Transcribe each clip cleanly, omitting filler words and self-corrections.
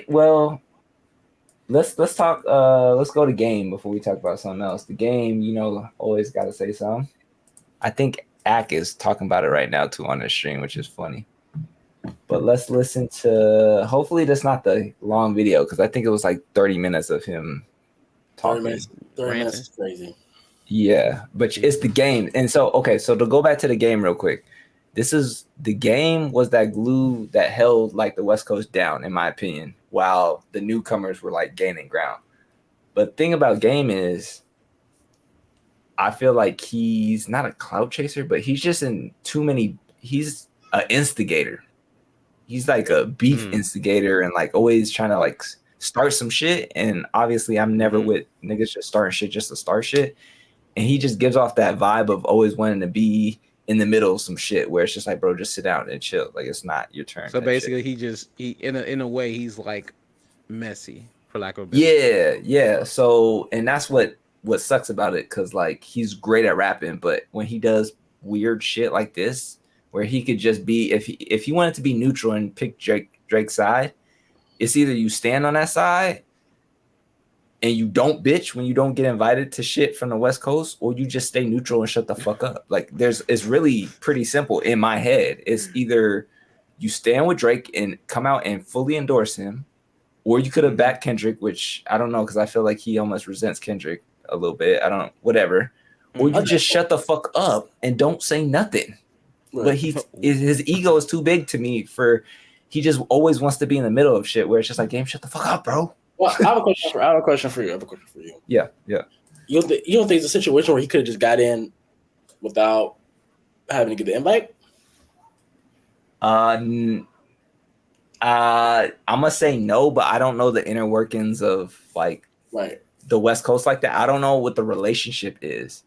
Well, let's talk. Let's go to game before we talk about something else. The game, always got to say something. I think Ack is talking about it right now too on the stream, which is funny. But let's listen to. Hopefully, that's not the long video because I think it was like 30 minutes of him talking. 30 minutes is crazy. Yeah, but it's the game, and so to go back to the game real quick. The game was that glue that held like the West Coast down, in my opinion, while the newcomers were like gaining ground. But the thing about Game is, I feel like he's not a clout chaser, but he's just in too many. He's an instigator. He's like a beef instigator and like always trying to like start some shit. And obviously, I'm never with niggas just starting shit just to start shit. And he just gives off that vibe of always wanting to be in the middle of some shit where it's just like, bro, just sit down and chill. Like it's not your turn. So basically, he in a way he's like messy, for lack of a better yeah. So and that's what sucks about it, because like he's great at rapping, but when he does weird shit like this, where he could just be if he wanted to be neutral and pick Drake's side, it's either you stand on that side and you don't bitch when you don't get invited to shit from the West Coast, or you just stay neutral and shut the fuck up. Like it's really pretty simple in my head. It's either you stand with Drake and come out and fully endorse him, or you could have backed Kendrick, which I don't know, because I feel like he almost resents Kendrick a little bit. Whatever. Or you just shut the fuck up and don't say nothing. Right. But his ego is too big to me he just always wants to be in the middle of shit where it's just like, Game, shut the fuck up, bro. Well, I have a question for you. Yeah. You don't think it's a situation where he could have just got in without having to get the invite? I'm gonna say no, but I don't know the inner workings of like the West Coast like that. I don't know what the relationship is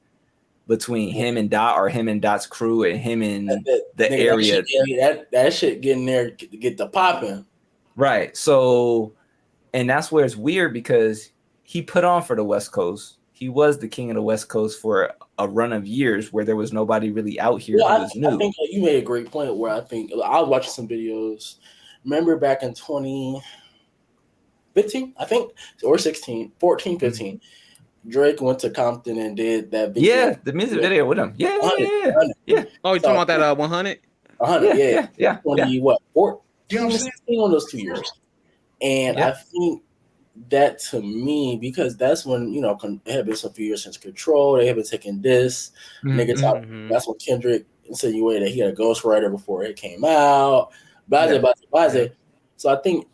between him and Dot, or him and Dot's crew, and him and the area. That shit getting there to get the popping. Right. So. And that's where it's weird, because he put on for the West Coast. He was the king of the West Coast for a run of years where there was nobody really out here who was new. I think you made a great point where I think I was watching some videos. Remember back in 2015, I think, or 14, 15, Drake went to Compton and did that video. Yeah, the music video with him. Yeah. 100. Oh, you talking about that 100? 100, yeah. 20, what, 14, you know what I'm saying? On those 2 years. And I think that, to me, because that's when, it had been some few years since Control, they had been taking this. Niggas out. That's when Kendrick insinuated that he had a ghostwriter before it came out. Blase. So I think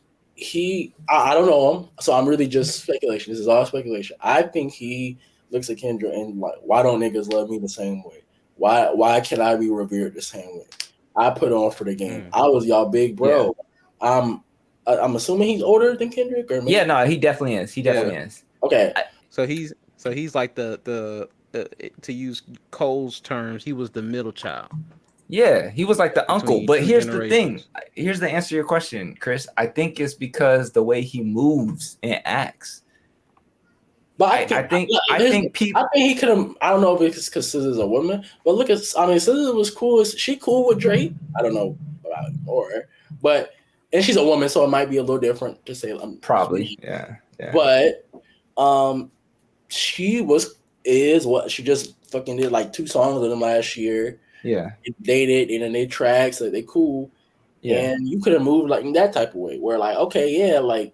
I don't know him, so I'm really just speculation. This is all speculation. I think he looks at Kendrick and like, why don't niggas love me the same way? Why can't I be revered the same way? I put on for the game. I was y'all big bro. Yeah. I'm assuming he's older than Kendrick, or maybe? Yeah, no, he definitely is. He definitely is. Okay, so he's like the to use Cole's terms, he was the middle child. Yeah, he was like the uncle. But here's the thing. Here's the answer to your question, Chris. I think it's because the way he moves and acts. But I think he could have. I don't know if it's because SZA's a woman, but look at. I mean, SZA was cool. Is she cool with Drake? I don't know about more, but. And she's a woman, so it might be a little different to say. Probably, yeah. But she is what she just fucking did like 2 songs with them last year. Yeah, they dated and then they tracks, like they cool. Yeah, and you could have moved like in that type of way, where like, okay, yeah, like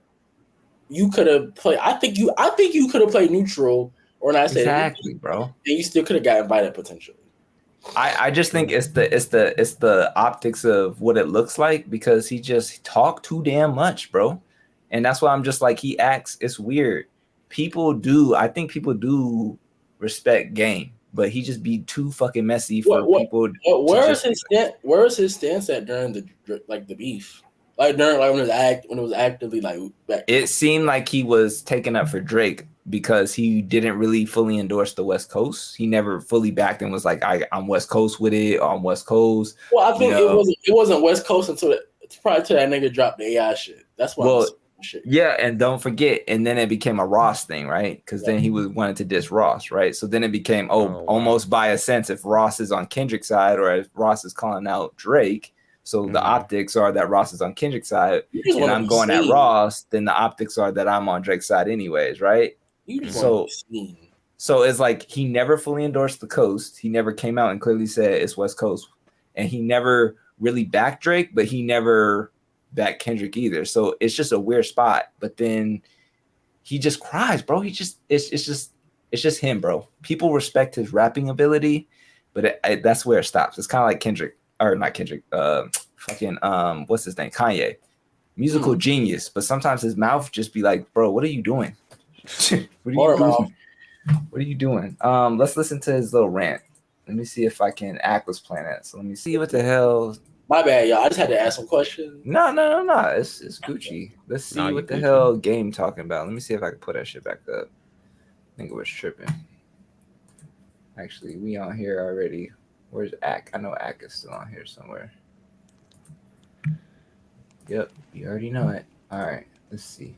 you could have played. I think you could have played neutral, or not exactly, bro. And you still could have got invited potentially. I just think it's the optics of what it looks like, because he just talked too damn much, bro. And that's why I'm just like, he acts, it's weird. I think people do respect Game, but he just be too fucking messy for people. Where is his stance at during the beef? Like during when it was actively like back. It seemed like he was taking up for Drake because he didn't really fully endorse the West Coast. He never fully backed and was like, I'm West Coast with it. I'm West Coast. Well, I think it wasn't West Coast until probably till that nigga dropped the AI shit. That's why. Well, shit. Yeah, and don't forget, and then it became a Ross thing, right? Because then he wanted to diss Ross, right? So then it became almost by a sense, if Ross is on Kendrick's side or if Ross is calling out Drake, So the optics are that Ross is on Kendrick's side, and I'm going at Ross. Then the optics are that I'm on Drake's side, anyways, right? So it's like he never fully endorsed the coast. He never came out and clearly said it's West Coast, and he never really backed Drake, but he never backed Kendrick either. So it's just a weird spot. But then he just cries, bro. It's just him, bro. People respect his rapping ability, but that's where it stops. It's kind of like Kendrick, or not Kendrick, what's his name? Kanye. Musical genius, but sometimes his mouth just be like, bro, what are you doing? What are you doing? Let's listen to his little rant. Let me see if I can act was playing it. So let me see what the hell. My bad, y'all. I just had to ask some questions. No. It's Gucci. Let's see what the hell Game talking about. Let me see if I can put that shit back up. I think it was tripping. Actually, we on here already. Where's Ack? I know Ack is still on here somewhere. Yep, you already know it. All right, let's see.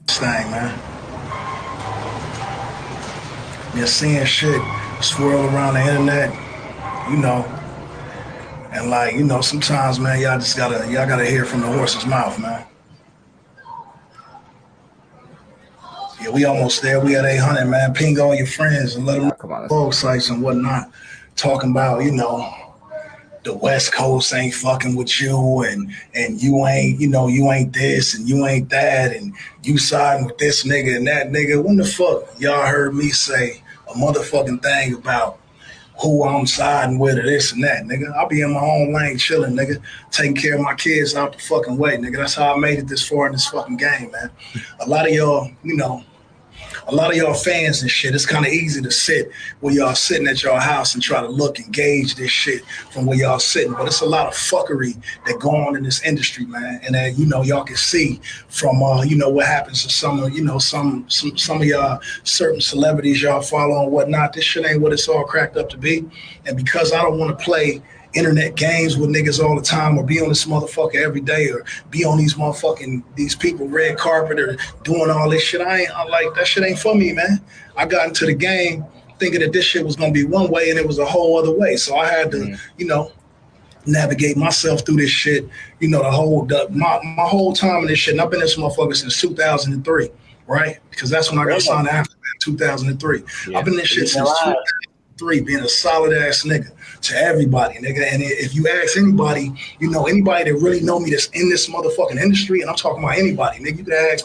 Thing, man. You're seeing shit swirl around the internet, you know, and like, you know, sometimes, man, y'all gotta hear from the horse's mouth, man. Yeah, we almost there. We at 800, man. Ping all your friends and let them know sites and whatnot, talking about, you know, the West Coast ain't fucking with you, and you ain't, you know, you ain't this and you ain't that, and you siding with this nigga and that nigga. When the fuck y'all heard me say a motherfucking thing about who I'm siding with or this and that, nigga? I'll be in my own lane chilling, nigga, taking care of my kids out the fucking way, nigga. That's how I made it this far in this fucking game, man. A lot of y'all, you know, a lot of y'all fans and shit, it's kind of easy to sit where y'all sitting at y'all house and try to look and gauge this shit from where y'all sitting. But it's a lot of fuckery that go on in this industry, man. And that, you know, y'all can see from, you know, what happens to some of, you know, some of y'all certain celebrities y'all follow and whatnot. This shit ain't what it's all cracked up to be. And because I don't want to play internet games with niggas all the time or be on this motherfucker every day or be on these people red carpet or doing all this shit, I like that shit ain't for me, man. I got into the game thinking that this shit was gonna be one way and it was a whole other way. So I had to, you know, navigate myself through this shit, you know, my whole time in this shit. And I've been this motherfucker since 2003, right? Because that's when I got signed after that, 2003. Yeah. I've been in this shit since 2003, being a solid ass nigga to everybody, nigga. And if you ask anybody, you know, anybody that really know me that's in this motherfucking industry, and I'm talking about anybody, nigga, you can ask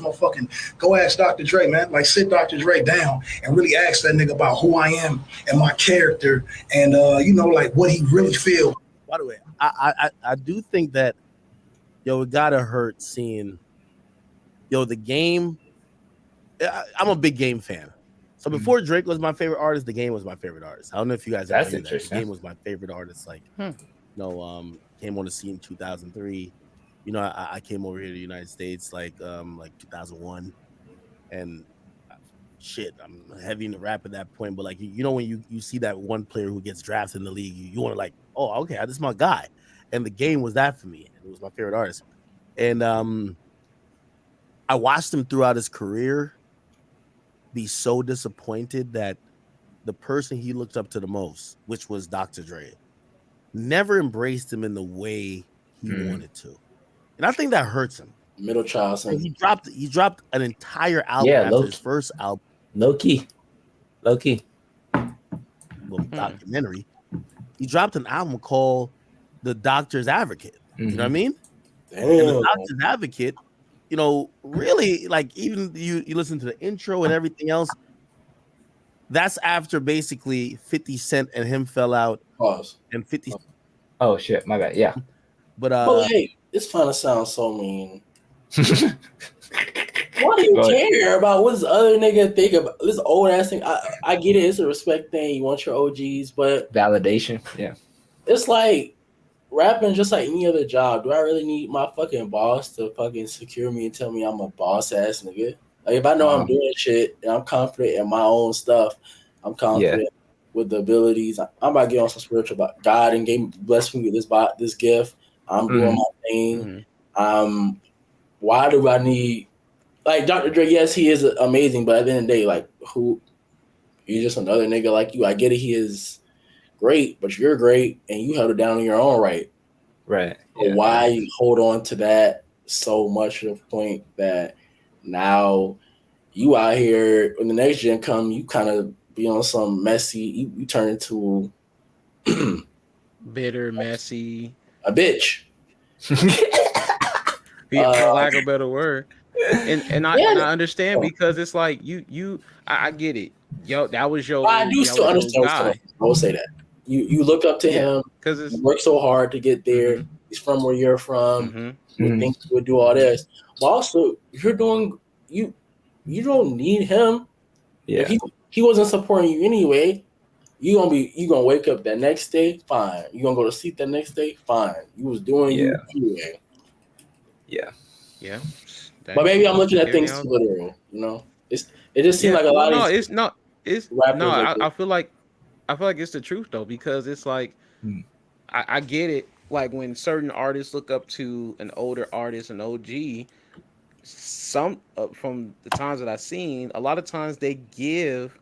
go ask Dr. Dre, man. Like, sit Dr. Dre down and really ask that nigga about who I am and my character and, you know, like what he really feels. By the way, I do think that, yo, it gotta hurt seeing, yo, the Game. I'm a big Game fan. So before Drake was my favorite artist, the Game was my favorite artist. I don't know if you guys That's know interesting. that. The Game was my favorite artist. Like, came on the scene in 2003. You know, I came over here to the United States like 2001, and shit, I'm heavy into rap at that point. But like, you know, when you see that one player who gets drafted in the league, you want to like, oh, okay, this is my guy. And the Game was that for me. It was my favorite artist. And I watched him throughout his career be so disappointed that the person he looked up to the most, which was Dr. Dre, never embraced him in the way he wanted to. And I think that hurts him. Middle child syndrome. He dropped an entire album after his first album. Low key. Well, documentary. He dropped an album called The Doctor's Advocate. You know what I mean? Damn. And The Doctor's Advocate, you know, really, like, even you listen to the intro and everything else, that's after basically 50 Cent and him fell out. Pause. And 50. Oh shit, my bad. Yeah. But hey, this kind of sounds so mean. Why do you care about what this other nigga think about this old ass thing? I get it, it's a respect thing. You want your OGs, but validation. Yeah. It's like rapping just like any other job. Do I really need my fucking boss to fucking secure me and tell me I'm a boss ass nigga? Like, if I know I'm doing shit and I'm confident in my own stuff, I'm confident with the abilities. I'm about to get on some spiritual about God and blessed me with this gift. I'm doing my thing. Why do I need, like, Dr. Dre? Yes, he is amazing, but at the end of the day, like, who He's just another nigga like you. I get it. He is great, but you're great, and you held it down in your own right. Right. So why hold on to that so much to the point that now you out here when the next gen come, you kind of be on some messy. You turn into bitter, messy, a bitch. For lack of a better word. And I understand because it's like I get it. Yo, that was your. I do still understand. I will say that you look up to him because he worked so hard to get there. Mm-hmm. He's from where you're from. You would think he would do all this, but also you're doing you don't need him. Yeah, if he wasn't supporting you anyway. You gonna wake up that next day, fine. You gonna go to sleep that next day, fine. You was doing you anyway. Yeah. But maybe I'm looking at things too literal. You know, it just seems like a lot of these. I feel like it's the truth though, because it's like I get it. Like when certain artists look up to an older artist, an OG, some from the times that I've seen, a lot of times they give,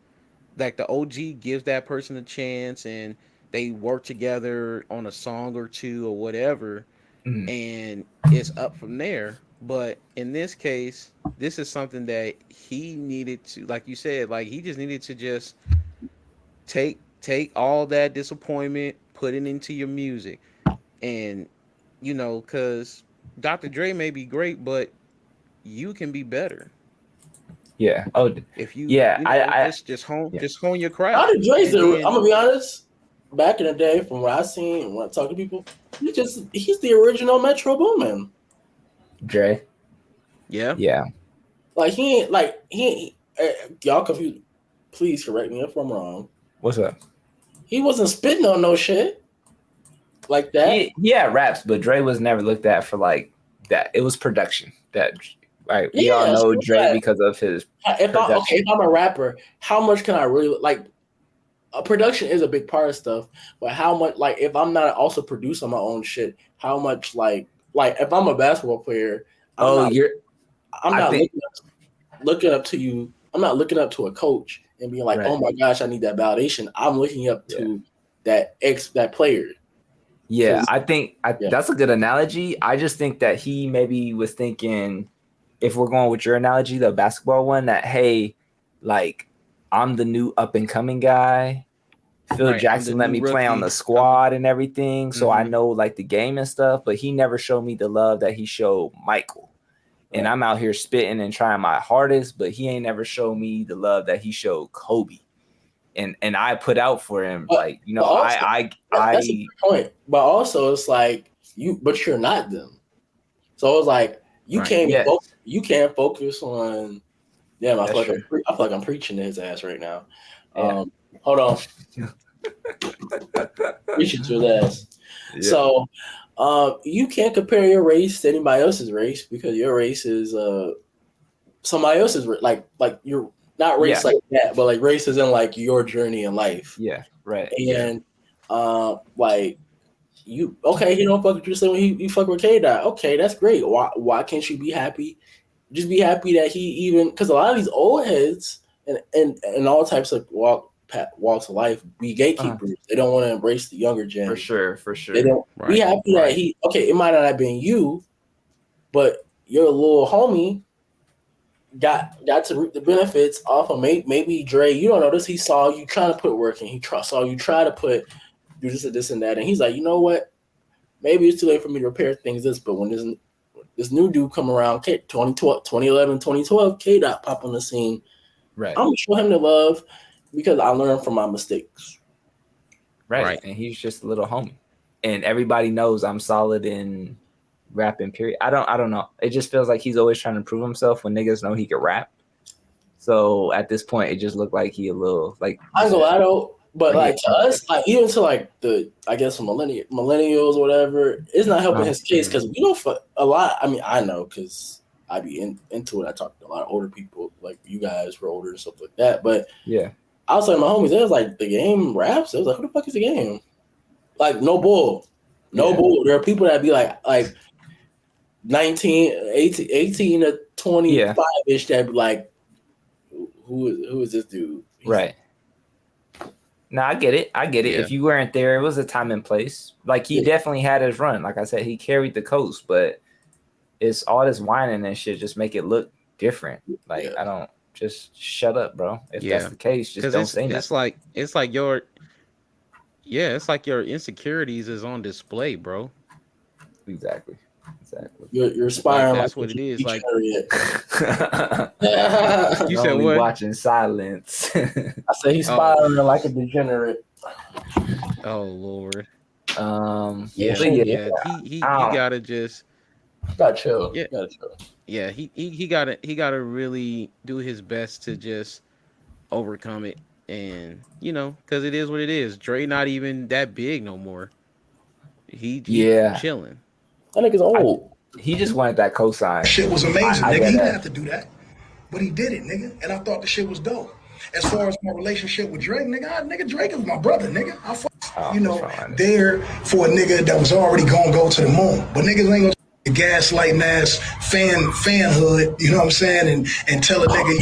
like the OG gives that person a chance and they work together on a song or two or whatever, and it's up from there. But in this case, this is something that he needed to, like you said, like he just needed to just take all that disappointment, put it into your music. And, you know, because Dr. Dre may be great, but you can be better. Yeah. Oh, if you, I just hone your craft. Dr. Dre's I'm gonna be honest. Back in the day, from what I've seen and when I talk to people, he's the original Metro Boomin. Dre. Yeah. Yeah. Like he ain't y'all confused. Please correct me if I'm wrong. What's up? He wasn't spitting on no shit like that. He had raps, but Dre was never looked at for like that. It was production. That right. We all know Dre because of his if I'm a rapper, how much can I really like? Production is a big part of stuff, but how much, like, if I'm not also producing my own shit, how much, like if I'm a basketball player, I'm not looking up to you. I'm not looking up to a coach and being like, oh my gosh, I need that validation. I'm looking up to that player. Yeah, I think that's a good analogy. I just think that he maybe was thinking, if we're going with your analogy, the basketball one, that, hey, like, I'm the new up and coming guy. Phil Jackson let me play on the squad and everything. So I know like the game and stuff, but he never showed me the love that he showed Michael. And I'm out here spitting and trying my hardest, but he ain't never showed me the love that he showed Kobe. And I put out for him. Like, you know, also, that's a good point. But also it's like but you're not them. So it's like you can't focus on. Damn, I feel like I'm preaching to his ass right now. Hold on. Preaching to his ass. Yeah. So you can't compare your race to anybody else's race because your race is somebody else's like you're not race like that, but like race is in like your journey in life. Yeah, right. And like you he don't fuck with you, so when you fuck with K-Dot. Okay, that's great. Why can't you be happy? Just be happy that he even, because a lot of these old heads and all types of walks of life be gatekeepers. They don't want to embrace the younger gen. For sure. They don't be happy that it might not have been you, but your little homie got to reap the benefits off of maybe Dre. You don't know this. He saw you trying to put work in. He saw you try to do this and that, and he's like, you know what? Maybe it's too late for me to repair things. But when this new dude come around, 2011, 2012, K-Dot pop on the scene. Right. I'm gonna show him the love because I learned from my mistakes. Right. And he's just a little homie. And everybody knows I'm solid in rapping, period. I don't know. It just feels like he's always trying to prove himself when niggas know he can rap. So at this point, it just looked like he a little like. I'm glad though. But like to us, like even to like the millennials or whatever, it's not helping his case because we don't a lot. I mean, I know because I be into it. I talk to a lot of older people, like you guys were older and stuff like that. But outside my homies, it was like the game raps. It was like, who the fuck is the game? Like no bull. There are people that be like 18 to 25 ish that be like, who is this dude? Right. No, I get it. Yeah. If you weren't there, it was a time and place. Like he definitely had his run. Like I said, he carried the coast, but it's all this whining and shit just make it look different. Like I don't just shut up, bro. If that's the case, just don't say nothing. It's like your insecurities is on display, bro. Exactly. You're spying. Like, that's what it is. Like you said, what? Watching silence. I said he's spying like a degenerate. Oh Lord. He gotta just gotta chill. Yeah, he gotta really do his best to just overcome it, and because it is what it is. Dre not even that big no more. He chilling. That nigga's old. He just wanted that cosign. Shit was amazing, nigga. He didn't have to do that, but he did it, nigga. And I thought the shit was dope. As far as my relationship with Drake, nigga, Drake is my brother, nigga. There for a nigga that was already gonna go to the moon, but niggas ain't gonna gaslighting ass fanhood, you know what I'm saying, and tell a nigga,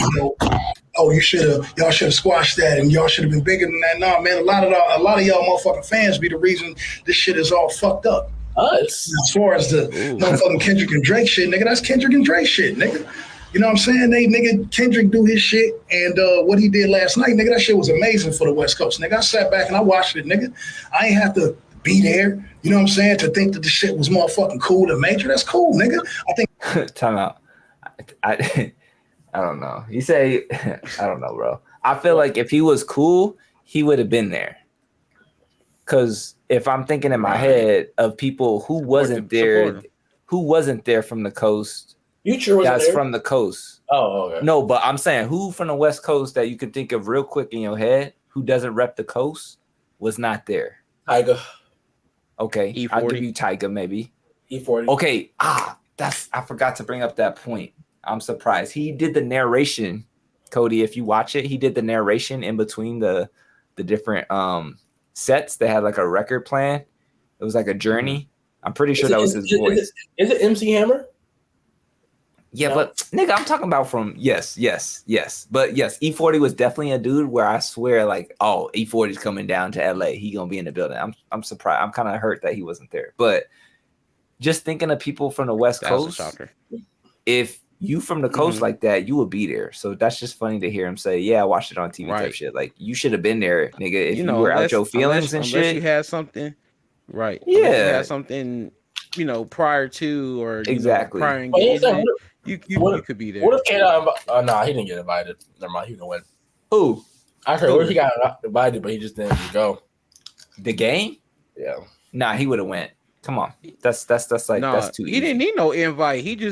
oh, y'all should have squashed that, and y'all should have been bigger than that. Nah, man, a lot of y'all motherfucking fans be the reason this shit is all fucked up. Us. As far as the motherfucking Kendrick and Drake shit, nigga, that's Kendrick and Drake shit, nigga. You know what I'm saying? Kendrick do his shit, and what he did last night, nigga, that shit was amazing for the West Coast, nigga. I sat back and I watched it, nigga. I ain't have to be there, you know what I'm saying, to think that the shit was motherfucking cool and major. That's cool, nigga. I think. Time out. I don't know. You say, I don't know, bro. I feel like if he was cool, he would have been there. Because if I'm thinking in my head of people who wasn't there from the coast, Future was that's there? from the coast. Oh, okay. No, but I'm saying who from the West Coast that you can think of real quick in your head who doesn't rep the coast was not there. Tyga. Okay, E40. I'll give you Tyga maybe. E40. Okay, I forgot to bring up that point. I'm surprised. He did the narration, Cody. If you watch it, he did the narration in between the different sets. They had like a record plan. It was like a journey. I'm pretty sure that was his voice. Is it MC Hammer? Yeah, no. But nigga, I'm talking about from yes. But yes, E40 was definitely a dude where I swear, like, oh, E40's coming down to LA. He gonna be in the building. I'm surprised. I'm kind of hurt that he wasn't there. But just thinking of people from the West Coast, if you from the coast like that, you would be there. So that's just funny to hear him say, yeah, I watched it on TV type shit. Like, you should have been there, nigga, if you were out your feelings and shit. Unless you had something, right. Yeah. Unless you had something, prior to or exactly prior engagement, you could be there. What if K-Dot nah, he didn't get invited. Never mind, he didn't win. Who? I heard what if he got invited, but he just didn't go. The game? Yeah. Nah, he would have went. Come on, that's like that's too easy. He didn't need no invite. He hear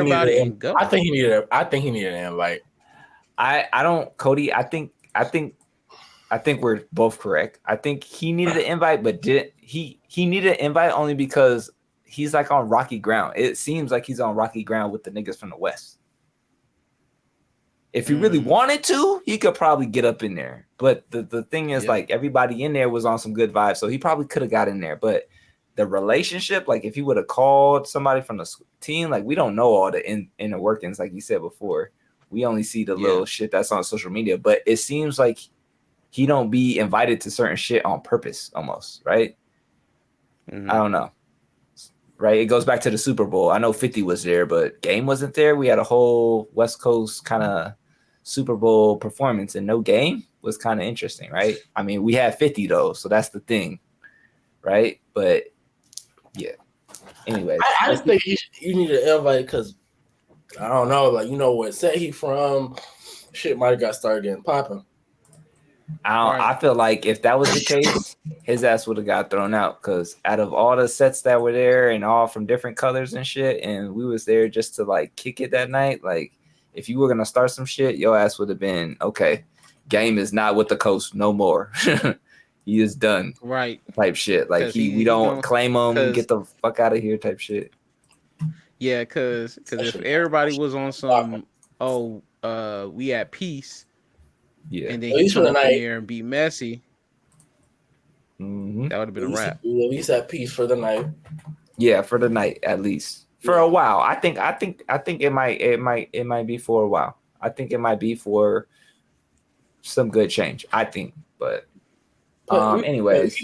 about it and go. I think he needed an invite. I don't, Cody. I think we're both correct. I think he needed an invite, but he needed an invite only because he's like on rocky ground. It seems like he's on rocky ground with the niggas from the West. If he really wanted to, he could probably get up in there. But the thing is, like, everybody in there was on some good vibes, so he probably could have got in there. But the relationship, like, if he would have called somebody from the team, like, we don't know all the inner workings, like you said before. We only see the little shit that's on social media. But it seems like he don't be invited to certain shit on purpose, almost, right? I don't know. Right? It goes back to the Super Bowl. I know 50 was there, but Game wasn't there. We had a whole West Coast kind of Super Bowl performance, and no Game was kind of interesting, right? I mean, we had 50 though, so that's the thing, right? But yeah. Anyways, I just think you need an invite because I don't know, like, what set he from, shit might have got started getting popping. I feel like if that was the case, his ass would have got thrown out because out of all the sets that were there and all from different colors and shit, and we was there just to like kick it that night, like if you were gonna start some shit, your ass would have been okay. Game is not with the coast no more. He is done, right? Type shit. Like we don't claim him. Get the fuck out of here. Type shit. Yeah, because if everybody was on some we at peace. Yeah, and then he come up in here and be messy. That would have been a wrap. At least at peace for the night. Yeah, for the night at least. For a while, I think it might be for a while. I think it might be for some good change. I think But anyways,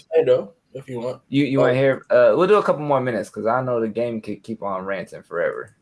if you want, you want to hear? We'll do a couple more minutes because I know the game could keep on ranting forever.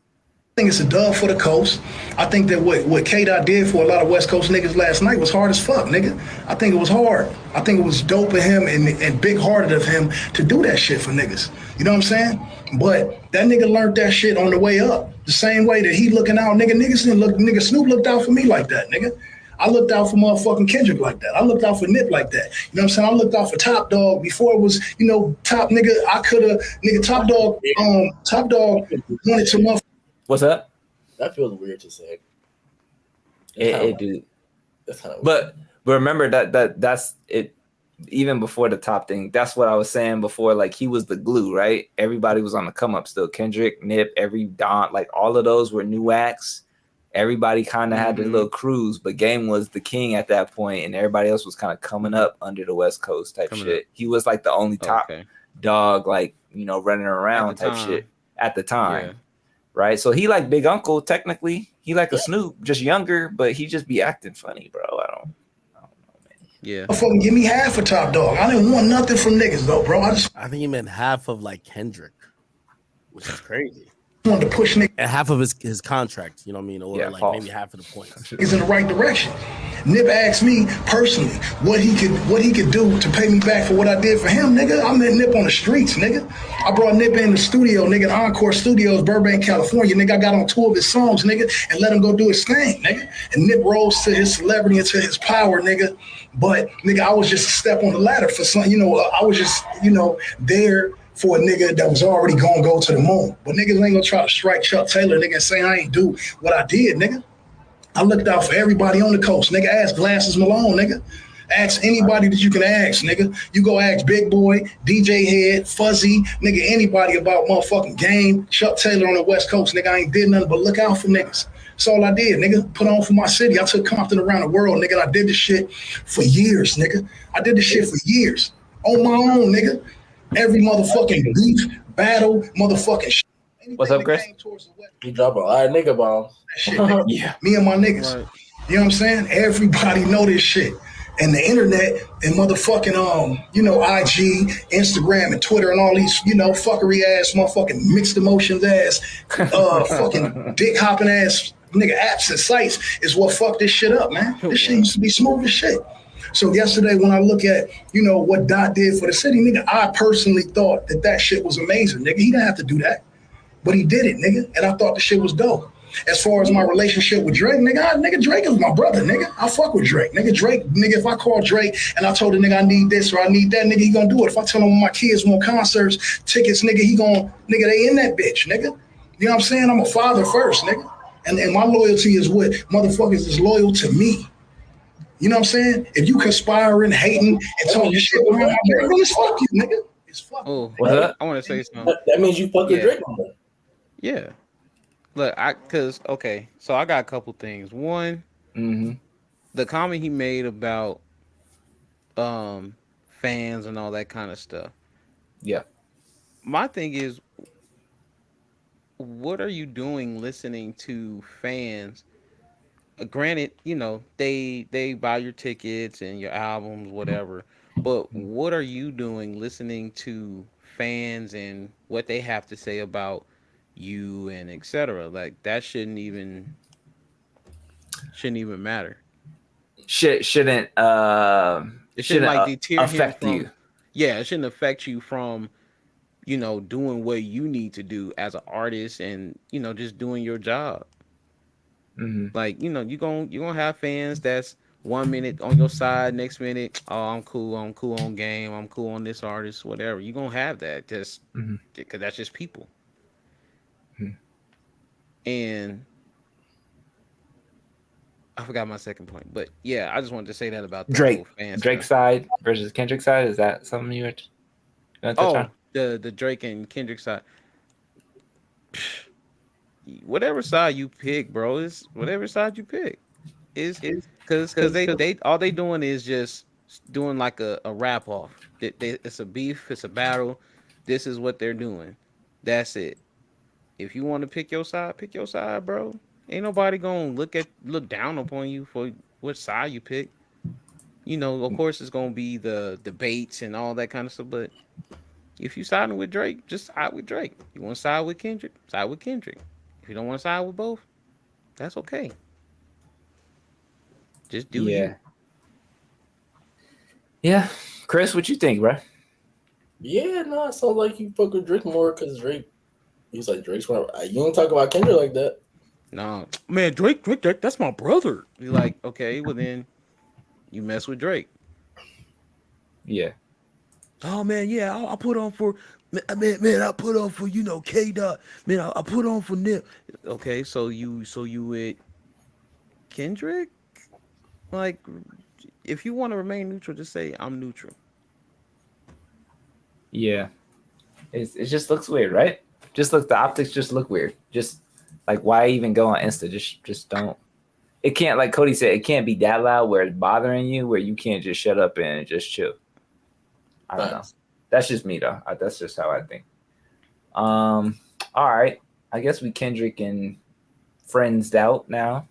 I think it's a dub for the coast. I think that what K-Dot did for a lot of West Coast niggas last night was hard as fuck, nigga. I think it was hard. I think it was dope of him and big-hearted of him to do that shit for niggas. You know what I'm saying? But that nigga learned that shit on the way up. The same way that he looking out, nigga Snoop looked out for me like that, nigga. I looked out for motherfucking Kendrick like that. I looked out for Nip like that. You know what I'm saying? I looked out for Top Dog before it was, Top nigga. I could have, nigga, Top Dog wanted to motherfucker. What's up? That feels weird to say. It do. But remember that's it. Even before the Top thing, that's what I was saying before. Like he was the glue, right? Everybody was on the come up still. Kendrick, Nip, every Don, like all of those were new acts. Everybody kind of had their little crews, but Game was the king at that point, and everybody else was kind of coming up under the West Coast type shit. He was like the only top dog, like running around type shit at the time. Yeah. Right, so he like Big Uncle technically. He like a Snoop, just younger, but he just be acting funny, bro. I don't know, man. Yeah, fucking give me half a Top Dog. I didn't want nothing from niggas though, bro. I think he meant half of like Kendrick, which is crazy. Wanted to push niggas and half of his contract, you know what I mean, or like maybe half of the points. He's in the right direction. Nip asked me personally what he could do to pay me back for what I did for him, nigga. I met Nip on the streets, nigga. I brought Nip in the studio, nigga, the Encore Studios, Burbank, California, nigga. I got on 2 of his songs, nigga, and let him go do his thing, nigga. And Nip rose to his celebrity and to his power, nigga. But nigga, I was just a step on the ladder for some, I was just, there for a nigga that was already gonna go to the moon. But niggas ain't gonna try to strike Chuck Taylor, nigga, and say I ain't do what I did, nigga. I looked out for everybody on the coast, nigga. Ask Glasses Malone, nigga. Ask anybody that you can ask, nigga. You go ask Big Boy, DJ Head, Fuzzy, nigga, anybody about motherfucking Game, Chuck Taylor on the West Coast, nigga. I ain't did nothing but look out for niggas. That's all I did, nigga. Put on for my city. I took Compton around the world, nigga. I did this shit for years, nigga. I did this shit for years. On my own, nigga. Every motherfucking beef, battle, motherfucking shit. What's up, Chris? You drop a lot of nigga bombs. Shit, yeah. Me and my niggas. Right. You know what I'm saying? Everybody know this shit. And the internet and motherfucking, IG, Instagram, and Twitter, and all these, fuckery ass, motherfucking mixed emotions ass, fucking dick hopping ass nigga apps and sites is what fucked this shit up, man. This shit used to be smooth as shit. So yesterday, when I look at, what Dot did for the city, nigga, I personally thought that shit was amazing, nigga. He didn't have to do that, but he did it, nigga. And I thought the shit was dope. As far as my relationship with Drake, nigga, Drake is my brother, nigga. I fuck with Drake. Nigga, if I call Drake and I told the nigga I need this or I need that, nigga, he gonna do it. If I tell him my kids want concerts, tickets, nigga, they in that bitch, nigga. You know what I'm saying? I'm a father first, nigga. And my loyalty is what motherfuckers is loyal to me. You know what I'm saying? If you conspiring, hating, and talking shit around my Drake, it's fuck you, nigga. It's fuck you. Oh, what? I want to say something. That means you fucking Drake. Yeah. Look, so I got a couple things. One, the comment he made about fans and all that kind of stuff. Yeah. My thing is, what are you doing listening to fans? Granted, they buy your tickets and your albums, whatever. But what are you doing listening to fans and what they have to say about you and etc.? Like that shouldn't even matter. It shouldn't like deter affect you. Yeah, it shouldn't affect you from doing what you need to do as an artist and just doing your job. Like you're gonna have fans that's 1 minute on your side, next minute, oh, I'm cool on Game, I'm cool on this artist, whatever. You're gonna have that just because that's just people. And I forgot my second point, but yeah, I just wanted to say that about the Drake. Fans Drake side versus Kendrick side. Is that something you were gonna touch on? The Drake and Kendrick side. Whatever side you pick, bro, is whatever side you pick. Is because they all they doing is just doing like a wrap off. It's a beef, it's a battle. This is what they're doing. That's it. If you want to pick your side, bro. Ain't nobody gonna look down upon you for what side you pick. You know, of course, it's gonna be the debates and all that kind of stuff. But if you siding with Drake, just side with Drake. You want to side with Kendrick, side with Kendrick. If you don't want to side with both, that's okay. Just do you. Yeah, Chris, what you think, bro? Yeah, no, it sounds like you fuck with Drake more because Drake. He's like Drake's one. You don't talk about Kendrick like that. No, man, Drake, that's my brother. You're like, okay, well then, you mess with Drake. Yeah. Oh man, yeah, I put on for man. I put on for K Dot. Man, I put on for Nip. Okay, so you with Kendrick? Like, if you want to remain neutral, just say I'm neutral. Yeah, it just looks weird, right? The optics just look weird. Just like, why even go on Insta? Just don't. It can't, like Cody said, it can't be that loud where it's bothering you, where you can't just shut up and just chill. I don't know. That's just me though. That's just how I think. All right. I guess we Kendrick and friends out now.